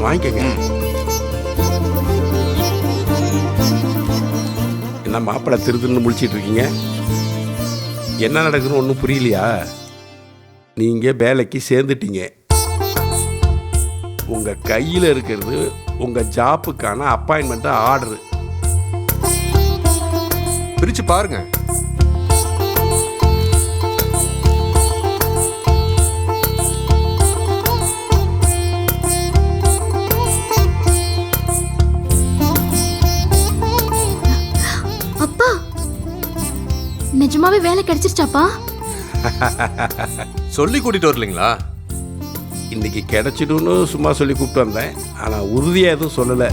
வாங்கிக்கங்க. என்ன மாப்பிள்ளை திருதுன்னு முழிச்சிட்டு இருக்கீங்க? என்ன நடக்குதுன்னு ஒன்றும் புரியலையா? நீங்கள் வேலைக்கு சேர்ந்துட்டீங்க. உங்கள் கையில் இருக்கிறது உங்கள் ஜாப்புக்கான அப்பாயின்மெண்ட் ஆர்டரு. பிரிச்சு பாருங்க. அப்பா, நிஜமாவே வேலை கிடைச்சிருச்சாப்பா? சொல்லி கூட்டிட்டு வரலீங்களா? இன்னைக்கு கிடைச்சிடும்னு சும்மா சொல்லி கூப்பிட்டு வந்தேன். ஆனால் உறுதியாக எதுவும் சொல்லலை.